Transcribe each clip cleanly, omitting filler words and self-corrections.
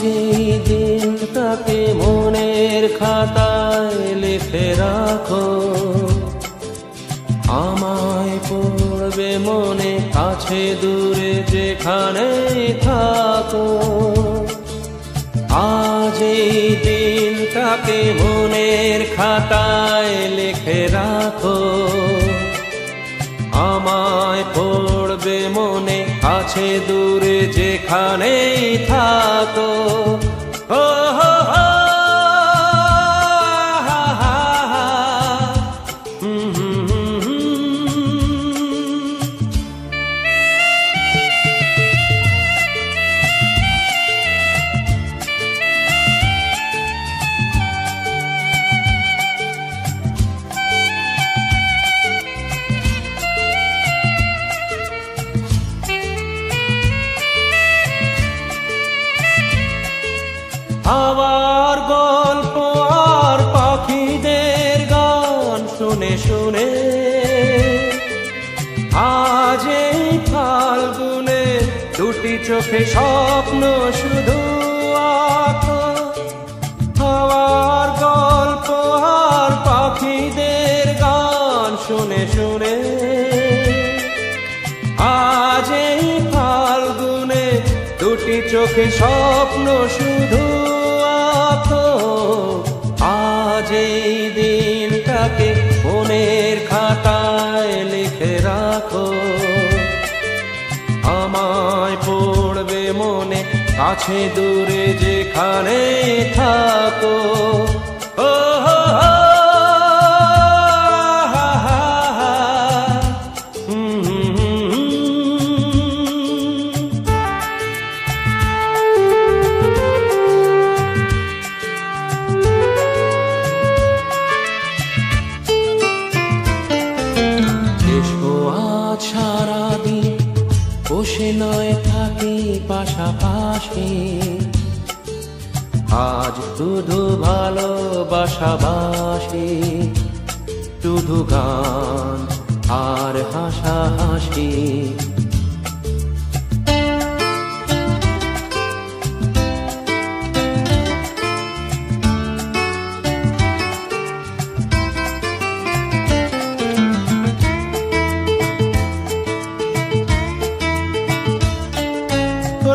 এই দিনটাকে মনের খাতায় লিখে রাখো, আমায় পড়বে মনে কাছে দূরে যেখানেই থাকো। আজ এই দিনটাকে মনের খাতায় লিখে রাখো, আমায় পড়বে মনে কাছে দূরে যেখানেই থাকো। ও হো হো, হা হা হা, হাওয়ার গল্প আর পাখিদের গান শুনে শুনে আজ এই ফাল্গুনে দুটি চোখে স্বপ্ন শুধু আঁকো। হাওয়ার গল্প আর পাখিদের গান শুনে শুনে আজ এই ফাল্গুনে দুটি চোখে স্বপ্ন শুধু আঁকো। আজ এই দিনটাকে মনের খাতায় লিখে রাখো, আমায় পড়বে মনে কাছে দূরে যেখানে থাকো। ও হো হো, হা হা হা, সারাদিন বসে নয় থাকি পাশাপাশি, আজ শুধু ভালোবাসাবাসি, শুধু গান আর হাসাহাসি।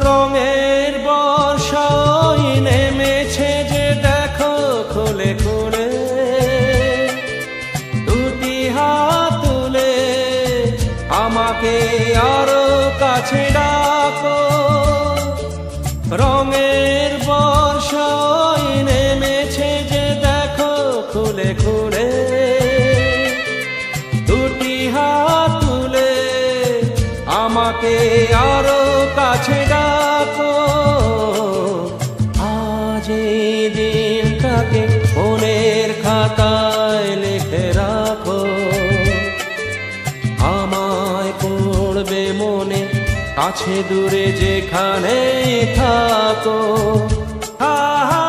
রঙের বর্ষায় নেমেছে যে দেখো খুলে খুলে, দুটি হাত তুলে আমাকে আরো কাছে ডাকো। রঙের বর্ষায় নেমেছে যে দেখো খুলে খুলে, দুটি হাত তুলে আমাকে আরো কাছে ডাকো। আজ এই দিনটাকে মনের খাতায় লিখে রাখো, আমায় পড়বে মনে কাছে দূরে যেখানে থাকো। হা হা